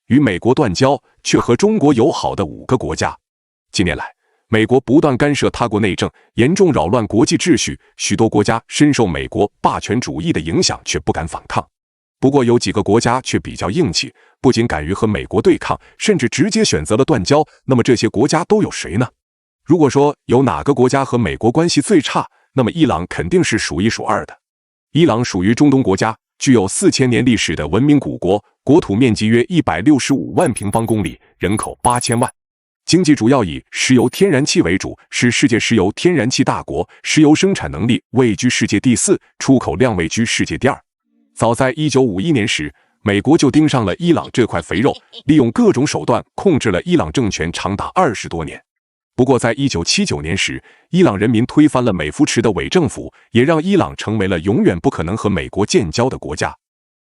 与美国断交却和中国友好的5个国家。近年来，美国不断干涉他国内政，严重扰乱国际秩序，许多国家深受美国霸权主义的影响，却不敢反抗。不过有几个国家却比较硬气，不仅敢于和美国对抗，甚至直接选择了断交。那么这些国家都有谁呢？如果说有哪个国家和美国关系最差，那么伊朗肯定是数一数二的。伊朗属于中东国家，具有4000年历史的文明古国，国土面积约165万平方公里，人口8000万。经济主要以石油天然气为主，是世界石油天然气大国，石油生产能力位居世界第4，出口量位居世界第2。早在1951年时，美国就盯上了伊朗这块肥肉，利用各种手段控制了伊朗政权长达20多年。不过在1979年时，伊朗人民推翻了美扶持的伪政府，也让伊朗成为了永远不可能和美国建交的国家。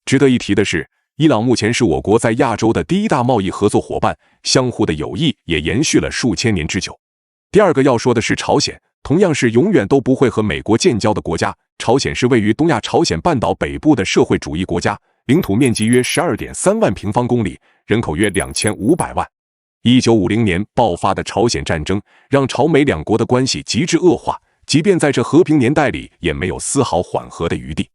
值得一提的是，伊朗目前是我国在亚洲的第1大贸易合作伙伴，相互的友谊也延续了数千年之久。第二个要说的是朝鲜，同样是永远都不会和美国建交的国家。朝鲜是位于东亚朝鲜半岛北部的社会主义国家，领土面积约12.3万平方公里，人口约2500万。1950年爆发的朝鲜战争，让朝美两国的关系极致恶化，即便在这和平年代里，也没有丝毫缓和的余地。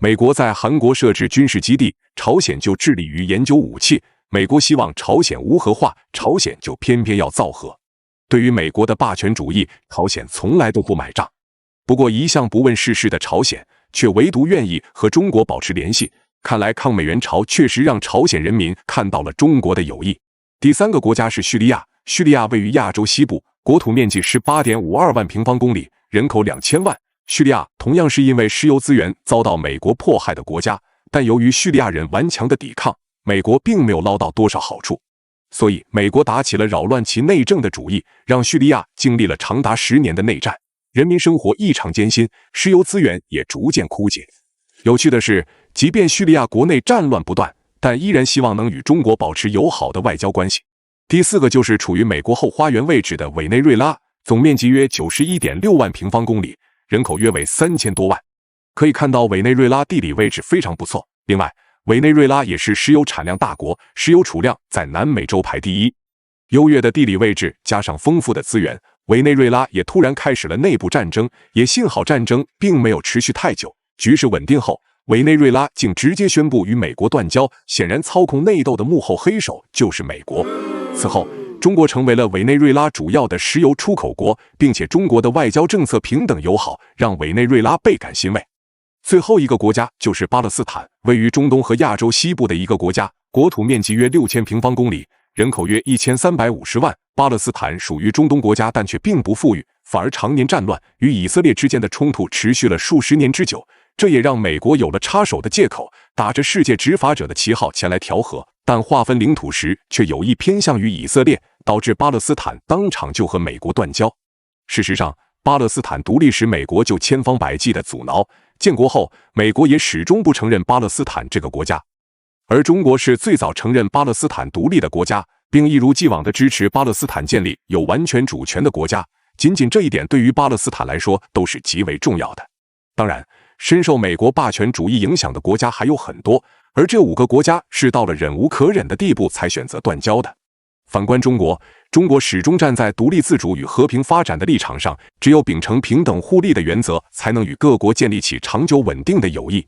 美国在韩国设置军事基地，朝鲜就致力于研究武器。美国希望朝鲜无核化，朝鲜就偏偏要造核。对于美国的霸权主义，朝鲜从来都不买账。不过一向不问世事的朝鲜，却唯独愿意和中国保持联系。看来抗美援朝确实让朝鲜人民看到了中国的友谊。第3个国家是叙利亚，叙利亚位于亚洲西部，国土面积18.52万平方公里，人口2000万。叙利亚同样是因为石油资源遭到美国迫害的国家，但由于叙利亚人顽强的抵抗，美国并没有捞到多少好处。所以美国打起了扰乱其内政的主意，让叙利亚经历了长达10年的内战，人民生活异常艰辛，石油资源也逐渐枯竭。有趣的是，即便叙利亚国内战乱不断，但依然希望能与中国保持友好的外交关系。第4个就是处于美国后花园位置的委内瑞拉，总面积约91.6万平方公里，人口约为3000多万。可以看到委内瑞拉地理位置非常不错。另外，委内瑞拉也是石油产量大国，石油储量在南美洲排第1。优越的地理位置加上丰富的资源，委内瑞拉也突然开始了内部战争，也幸好战争并没有持续太久。局势稳定后，委内瑞拉竟直接宣布与美国断交，显然操控内斗的幕后黑手就是美国。此后，中国成为了委内瑞拉主要的石油出口国，并且中国的外交政策平等友好，让委内瑞拉倍感欣慰。最后一个国家就是巴勒斯坦，位于中东和亚洲西部的一个国家，国土面积约6000平方公里，人口约1350万。巴勒斯坦属于中东国家，但却并不富裕，反而常年战乱，与以色列之间的冲突持续了数十年之久。这也让美国有了插手的借口，打着世界执法者的旗号前来调和，但划分领土时却有意偏向于以色列，导致巴勒斯坦当场就和美国断交。事实上，巴勒斯坦独立时美国就千方百计的阻挠，建国后美国也始终不承认巴勒斯坦这个国家。而中国是最早承认巴勒斯坦独立的国家，并一如既往的支持巴勒斯坦建立有完全主权的国家，仅仅这一点对于巴勒斯坦来说都是极为重要的。当然，深受美国霸权主义影响的国家还有很多，而这5个国家是到了忍无可忍的地步才选择断交的。反观中国，中国始终站在独立自主与和平发展的立场上，只有秉承平等互利的原则，才能与各国建立起长久稳定的友谊。